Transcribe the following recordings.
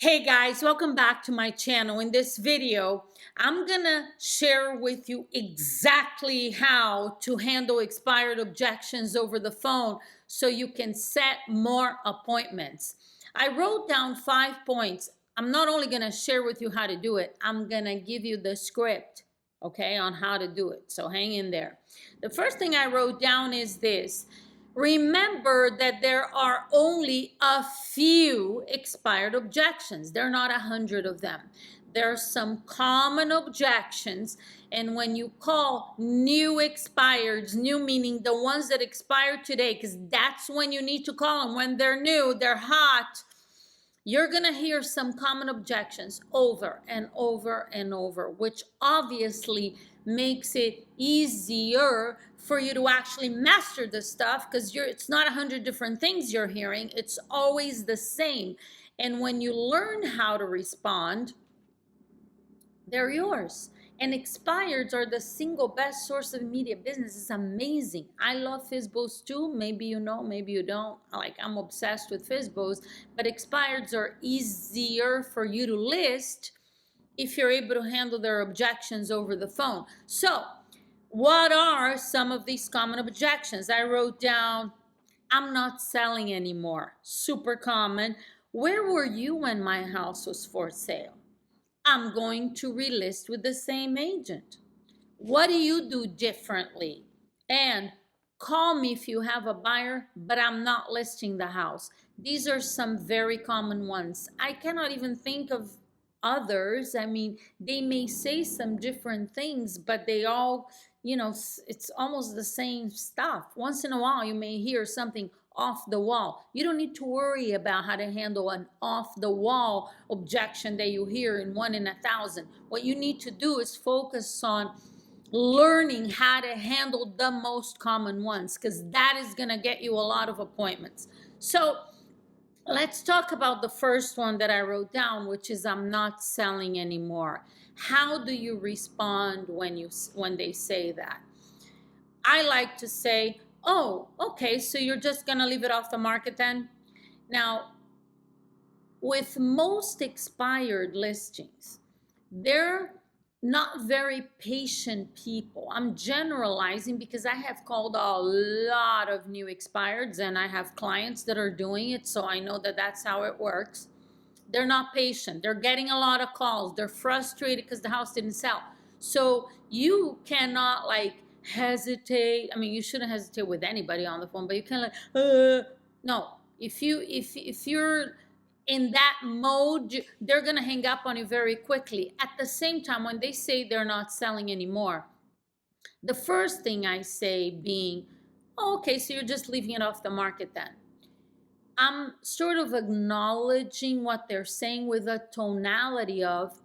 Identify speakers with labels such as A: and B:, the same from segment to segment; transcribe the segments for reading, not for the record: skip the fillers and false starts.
A: Hey guys, welcome back to my channel. In this video, I'm gonna share with you exactly how to handle expired objections over the phone so you can set more appointments. I wrote down 5 points. I'm not only gonna share with you how to do it, I'm gonna give you the script, okay, on how to do it. So hang in there. The first thing I wrote down is this. Remember that there are only a few expired objections. There are not 100 of them. There are some common objections, and when you call new expireds, new meaning the ones that expired today, because that's when you need to call them. When they're new, they're hot, you're going to hear some common objections over and over and over, which obviously makes it easier for you to actually master the stuff, because it's not 100 different things you're hearing. It's always the same. And when you learn how to respond, they're yours. And expireds are the single best source of immediate business. It's amazing. I love FISBOs too. Maybe you know, maybe you don't. Like, I'm obsessed with FISBOs. But expireds are easier for you to list if you're able to handle their objections over the phone. So, what are some of these common objections? I wrote down, I'm not selling anymore. Super common. Where were you when my house was for sale? I'm going to relist with the same agent. What do you do differently? And call me if you have a buyer, but I'm not listing the house. These are some very common ones. I cannot even think of others. I mean, they may say some different things, but they all, it's almost the same stuff. Once in a while, you may hear something off the wall. You don't need to worry about how to handle an off the wall objection that you hear in 1 in 1,000. What you need to do is focus on learning how to handle the most common ones, because that is going to get you a lot of appointments. So let's talk about the first one that I wrote down, which is I'm not selling anymore. How do you respond when they say that? I like to say, oh, okay, so you're just gonna leave it off the market then? Now, with most expired listings, they're not very patient people. I'm generalizing because I have called a lot of new expireds and I have clients that are doing it, so I know that that's how it works. They're not patient. They're getting a lot of calls. They're frustrated because the house didn't sell. So you cannot hesitate. I mean, you shouldn't hesitate with anybody on the phone, but you can no. If you're in that mode, they're gonna hang up on you very quickly. At the same time, when they say they're not selling anymore, the first thing I say being, oh, okay, so you're just leaving it off the market then. I'm sort of acknowledging what they're saying with a tonality of,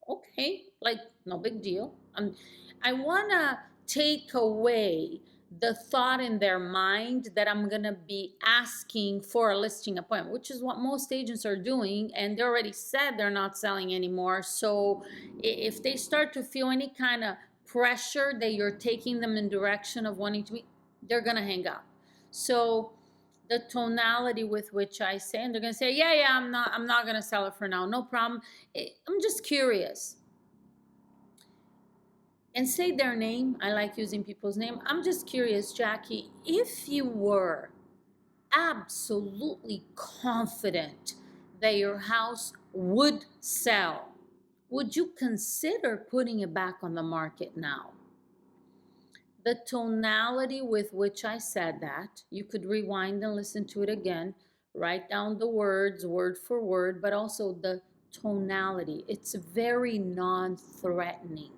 A: okay, like no big deal. I want to take away the thought in their mind that I'm going to be asking for a listing appointment, which is what most agents are doing, and they already said they're not selling anymore. So if they start to feel any kind of pressure that you're taking them in direction of wanting to be, they're going to hang up. So the tonality with which I say, and they're going to say, yeah, I'm not going to sell it for now. No problem. I'm just curious. And say their name. I like using people's name. I'm just curious, Jackie, if you were absolutely confident that your house would sell, would you consider putting it back on the market now? The tonality with which I said that, you could rewind and listen to it again, write down the words word for word, but also the tonality. It's very non-threatening.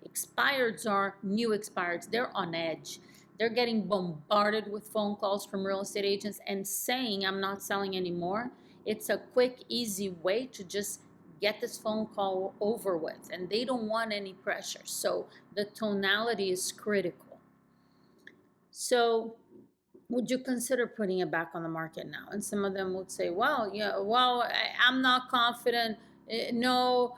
A: Expireds are new expireds. They're on edge. They're getting bombarded with phone calls from real estate agents and saying, I'm not selling anymore. It's a quick, easy way to just get this phone call over with, and they don't want any pressure. So the tonality is critical. So would you consider putting it back on the market now? And some of them would say, I'm not confident. No,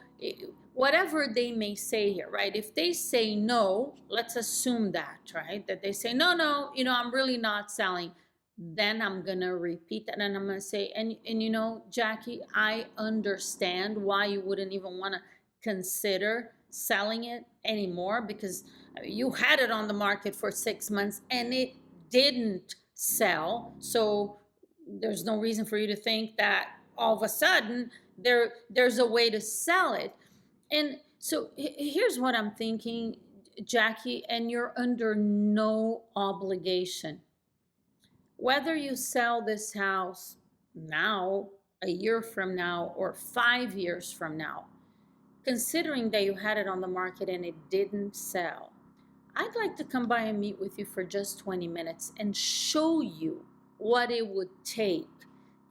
A: whatever they may say here, right? If they say no, let's assume that, right? That they say, no, I'm really not selling. Then I'm gonna repeat that and I'm gonna say, and you know, Jackie, I understand why you wouldn't even want to consider selling it anymore, because you had it on the market for 6 months and it didn't sell. So there's no reason for you to think that all of a sudden there's a way to sell it. And so here's what I'm thinking, Jackie, and you're under no obligation. Whether you sell this house now, a year from now, or 5 years from now, considering that you had it on the market and it didn't sell, I'd like to come by and meet with you for just 20 minutes and show you what it would take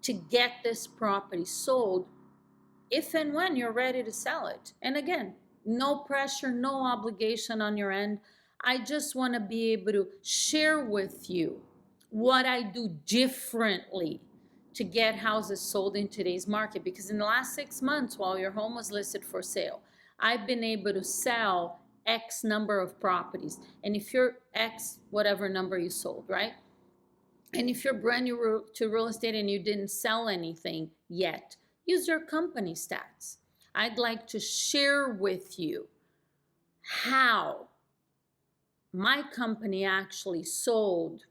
A: to get this property sold if and when you're ready to sell it. And again, no pressure, no obligation on your end. I just want to be able to share with you what I do differently to get houses sold in today's market. Because in the last 6 months, while your home was listed for sale, I've been able to sell X number of properties. And if you're X, whatever number you sold, right? And if you're brand new to real estate and you didn't sell anything yet, use your company stats. I'd like to share with you how my company actually sold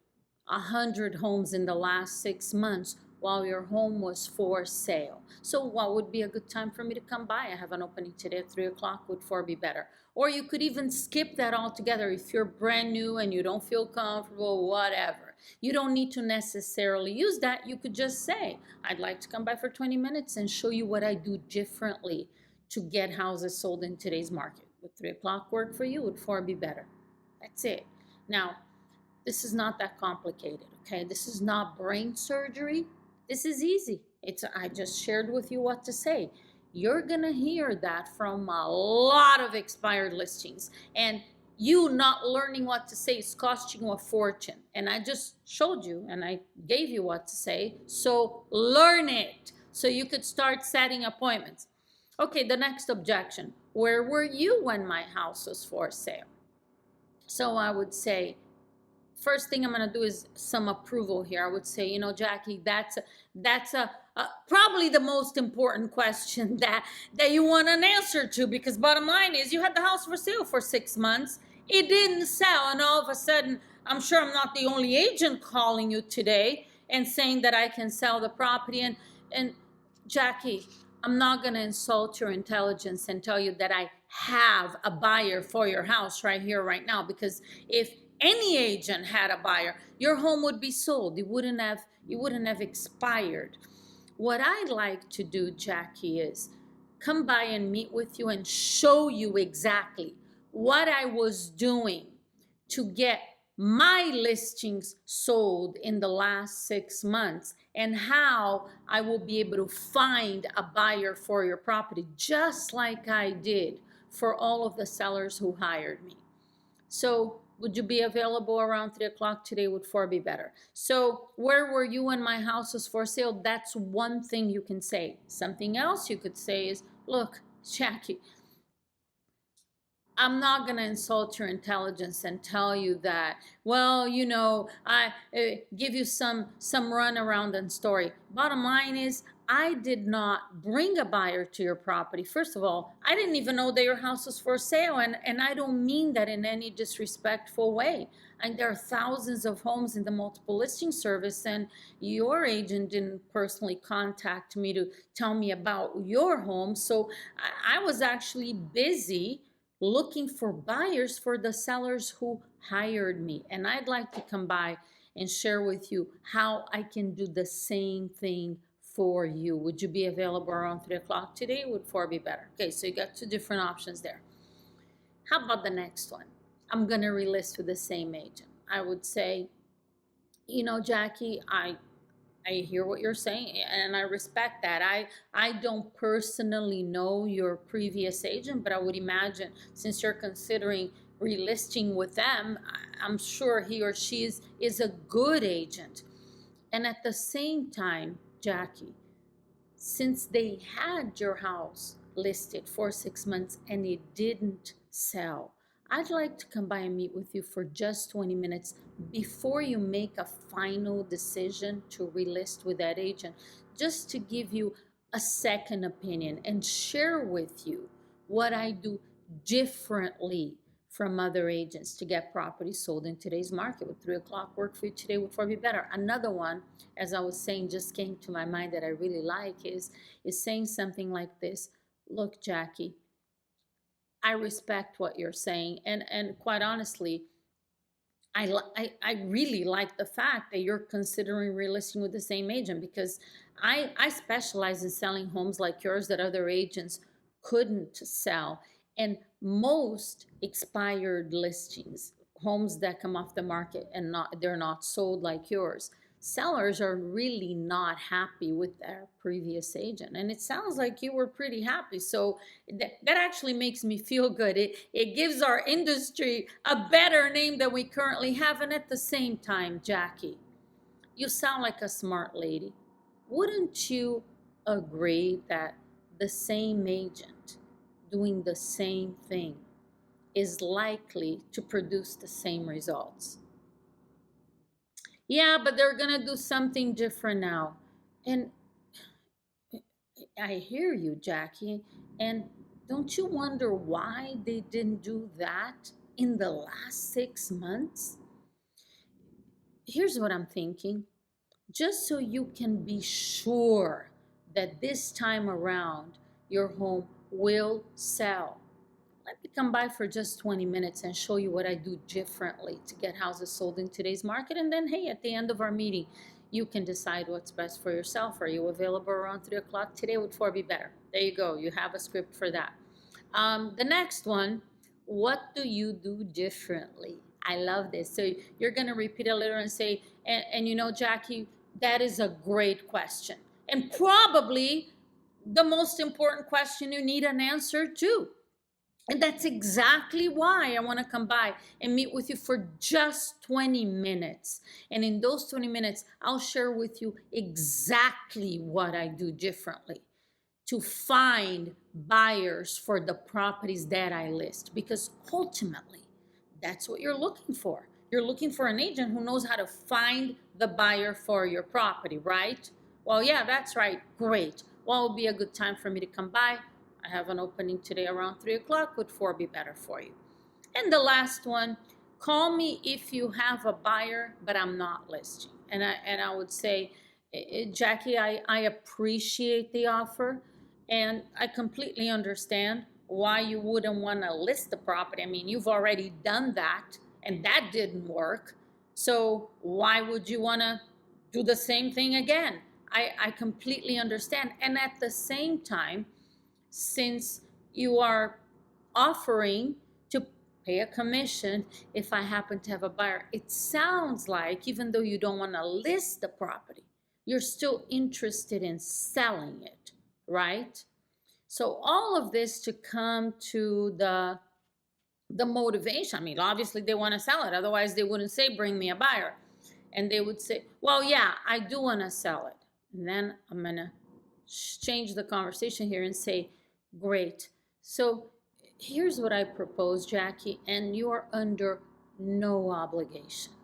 A: 100 homes in the last 6 months while your home was for sale. So what would be a good time for me to come by? I have an opening today at 3 o'clock. Would 4 be better? Or you could even skip that altogether if you're brand new and you don't feel comfortable, whatever. You don't need to necessarily use that. You could just say, I'd like to come by for 20 minutes and show you what I do differently to get houses sold in today's market. Would 3 o'clock work for you? Would 4 be better? That's it. Now, this is not that complicated, okay? This is not brain surgery. This is easy. I just shared with you what to say. You're gonna hear that from a lot of expired listings, and you not learning what to say is costing you a fortune. And I just showed you and I gave you what to say. So learn it so you could start setting appointments. Okay, the next objection. Where were you when my house was for sale? So I would say, first thing I'm going to do is some approval here. I would say, you know, Jackie, that's probably the most important question that you want an answer to, because bottom line is you had the house for sale for 6 months. It didn't sell. And all of a sudden, I'm sure I'm not the only agent calling you today and saying that I can sell the property. And Jackie, I'm not going to insult your intelligence and tell you that I have a buyer for your house right here, right now, because if any agent had a buyer, your home would be sold. It wouldn't have expired. What I'd like to do, Jackie, is come by and meet with you and show you exactly what I was doing to get my listings sold in the last 6 months, and how I will be able to find a buyer for your property, just like I did for all of the sellers who hired me. So would you be available around 3 o'clock today? Would 4 be better? So where were you when my house was for sale? That's one thing you can say. Something else you could say is, look, Jackie, I'm not going to insult your intelligence and tell you that, well, you know, I give you some runaround and story. Bottom line is, I did not bring a buyer to your property. First of all, I didn't even know that your house was for sale, and I don't mean that in any disrespectful way. And there are thousands of homes in the multiple listing service, and your agent didn't personally contact me to tell me about your home. So I was actually busy looking for buyers for the sellers who hired me. And I'd like to come by and share with you how I can do the same thing for you. Would you be available around 3 o'clock today? Would 4 be better? Okay, so you got 2 different options there. How about the next one? I'm going to relist with the same agent. I would say, you know, Jackie, I hear what you're saying, and I respect that. I don't personally know your previous agent, but I would imagine, since you're considering relisting with them, I'm sure he or she is a good agent. And at the same time, Jackie, since they had your house listed for 6 months and it didn't sell, I'd like to come by and meet with you for just 20 minutes before you make a final decision to relist with that agent, just to give you a second opinion and share with you what I do differently from other agents to get property sold in today's market. Would 3 o'clock work for you today? Would 4 be better? Another one, as I was saying, just came to my mind that I really like is saying something like this. Look, Jackie, I respect what you're saying, and quite honestly, I really like the fact that you're considering relisting with the same agent, because I specialize in selling homes like yours that other agents couldn't sell. And most expired listings, homes that come off the market and they're not sold like yours, sellers are really not happy with their previous agent. And it sounds like you were pretty happy. So that actually makes me feel good. It gives our industry a better name than we currently have. And at the same time, Jackie, you sound like a smart lady. Wouldn't you agree that the same agent doing the same thing is likely to produce the same results? Yeah, but they're gonna do something different now. And I hear you, Jackie. And don't you wonder why they didn't do that in the last 6 months? Here's what I'm thinking. Just so you can be sure that this time around your home will sell, let me come by for just 20 minutes and show you what I do differently to get houses sold in today's market. And then, hey, at the end of our meeting, you can decide what's best for yourself. Are you available around 3 o'clock today? Would 4 be better? There you go. You have a script for that. The next one, what do you do differently? I love this. So you're going to repeat a little and say, and you know, Jackie, that is a great question. And probably the most important question you need an answer to. And that's exactly why I want to come by and meet with you for just 20 minutes. And in those 20 minutes, I'll share with you exactly what I do differently to find buyers for the properties that I list. Because ultimately, that's what you're looking for. You're looking for an agent who knows how to find the buyer for your property, right? Well, yeah, that's right. Great. What would be a good time for me to come by? I have an opening today around 3 o'clock. Would 4 be better for you? And the last one, call me if you have a buyer, but I'm not listing. And I would say, Jackie, I appreciate the offer, and I completely understand why you wouldn't want to list the property. I mean, you've already done that, and that didn't work. So why would you want to do the same thing again? I completely understand. And at the same time, since you are offering to pay a commission if I happen to have a buyer, it sounds like even though you don't want to list the property, you're still interested in selling it, right? So all of this to come to the motivation. I mean, obviously they want to sell it. Otherwise they wouldn't say, bring me a buyer. And they would say, well, yeah, I do want to sell it. And then I'm going to change the conversation here and say, great. So here's what I propose, Jackie, and you are under no obligation.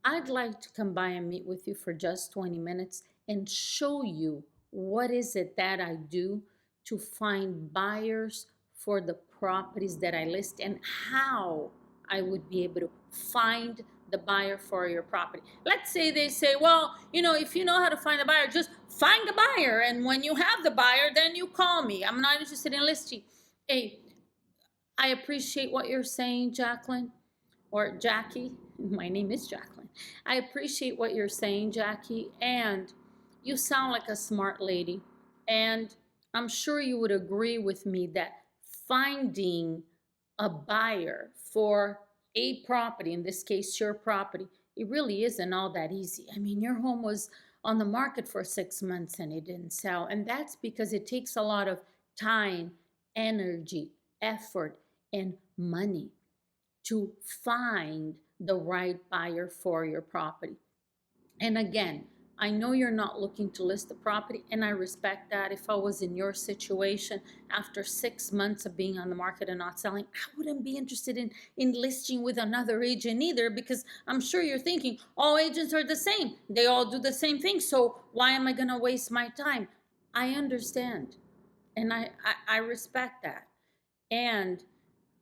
A: I'd like to come by and meet with you for just 20 minutes and show you what is it that I do to find buyers for the properties that I list and how I would be able to find the buyer for your property. Let's say they say, well, you know, if you know how to find a buyer, just find a buyer. And when you have the buyer, then you call me. I'm not interested in listing. Hey, I appreciate what you're saying, Jacqueline, or Jackie. My name is Jacqueline. I appreciate what you're saying, Jackie, and you sound like a smart lady. And I'm sure you would agree with me that finding a buyer for a property, in this case your property, it really isn't all that easy. I mean, your home was on the market for 6 months and it didn't sell. And that's because it takes a lot of time, energy, effort, and money to find the right buyer for your property. And again, I know you're not looking to list the property, and I respect that. If I was in your situation, after 6 months of being on the market and not selling, I wouldn't be interested in listing with another agent either, because I'm sure you're thinking, all agents are the same. They all do the same thing. So why am I going to waste my time? I understand. And I respect that. And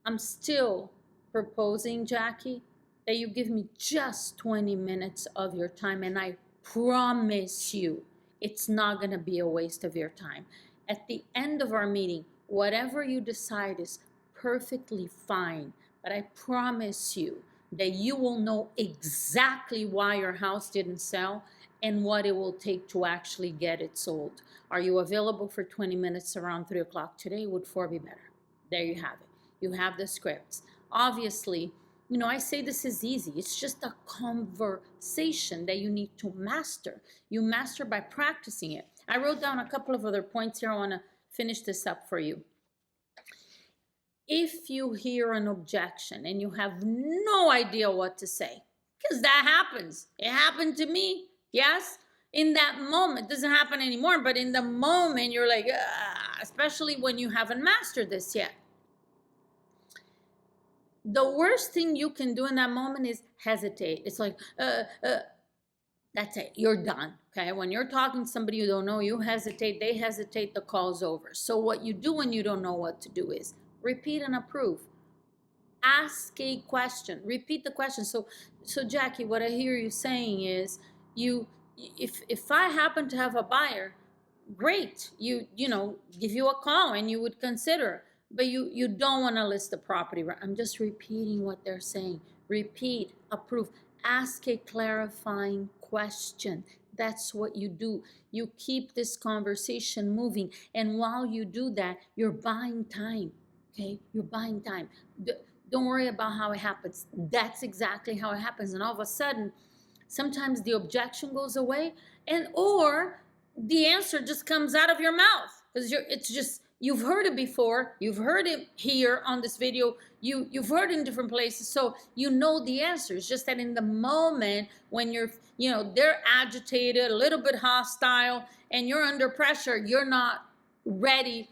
A: I'm still proposing, Jackie, that you give me just 20 minutes of your time, and I promise you it's not going to be a waste of your time. At the end of our meeting, whatever you decide is perfectly fine, but I promise you that you will know exactly why your house didn't sell and what it will take to actually get it sold. Are you available for 20 minutes around 3 o'clock today? Would 4 be better? There you have it. You have the scripts. Obviously, you know, I say this is easy. It's just a conversation that you need to master. You master by practicing it. I wrote down a couple of other points here. I want to finish this up for you. If you hear an objection and you have no idea what to say, because that happens. It happened to me, yes? In that moment, it doesn't happen anymore, but in the moment, you're like, especially when you haven't mastered this yet. The worst thing you can do in that moment is hesitate. It's like, that's it. You're done. Okay. When you're talking to somebody you don't know, you hesitate, they hesitate, the call's over. So what you do when you don't know what to do is repeat and approve. Ask a question. Repeat the question. So Jackie, what I hear you saying is, if I happen to have a buyer, great. You know, give you a call and you would consider. But you don't want to list the property. I'm just repeating what they're saying. Repeat, approve, ask a clarifying question. That's what you do. You keep this conversation moving. And while you do that, you're buying time. Okay? You're buying time. Don't worry about how it happens. That's exactly how it happens. And all of a sudden, sometimes the objection goes away, or the answer just comes out of your mouth. Because it's just, you've heard it before, you've heard it here on this video, you've heard it in different places, so you know the answer. It's just that in the moment when they're agitated, a little bit hostile, and you're under pressure, you're not ready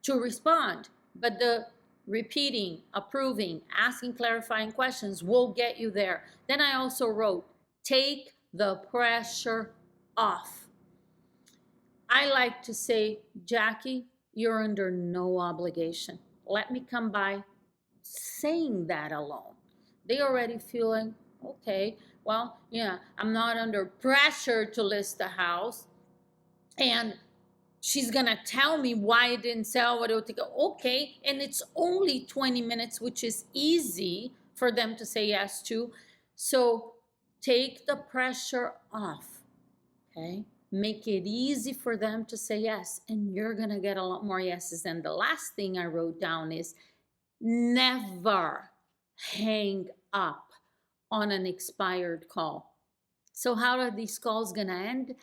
A: to respond. But the repeating, approving, asking clarifying questions will get you there. Then I also wrote, take the pressure off. I like to say, Jackie, you're under no obligation. Let me come by. Saying that alone, they already feeling, okay, well, yeah, I'm not under pressure to list the house. And she's going to tell me why it didn't sell, what it would take. Okay, and it's only 20 minutes, which is easy for them to say yes to. So take the pressure off, okay? Make it easy for them to say yes, and you're going to get a lot more yeses. And the last thing I wrote down is never hang up on an expired call. So how are these calls going to end?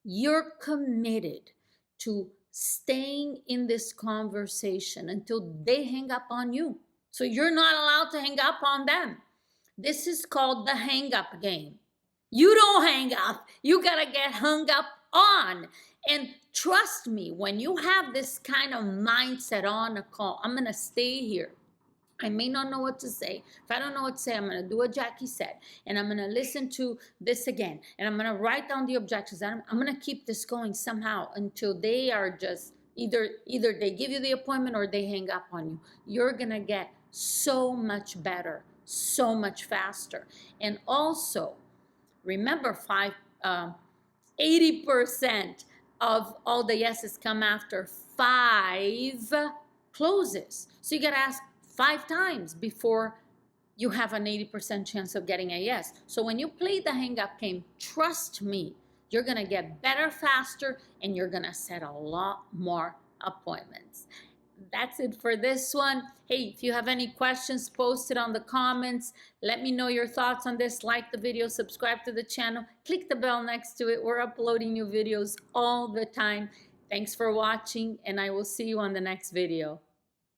A: You're committed to staying in this conversation until they hang up on you. So you're not allowed to hang up on them. This is called the hang up game. You don't hang up. You got to get hung up on. And trust me, when you have this kind of mindset on a call, I'm going to stay here. I may not know what to say. If I don't know what to say, I'm going to do what Jackie said. And I'm going to listen to this again. And I'm going to write down the objections. And I'm going to keep this going somehow until they are just either they give you the appointment or they hang up on you. You're going to get so much better, so much faster. And also, remember, 80% of all the yeses come after 5 closes. So you got to ask 5 times before you have an 80% chance of getting a yes. So when you play the hang up game, trust me, you're going to get better faster and you're going to set a lot more appointments. That's it for this one. Hey, if you have any questions, post it on the comments. Let me know your thoughts on this. Like the video, subscribe to the channel, click the bell next to it. We're uploading new videos all the time. Thanks for watching, and I will see you on the next video.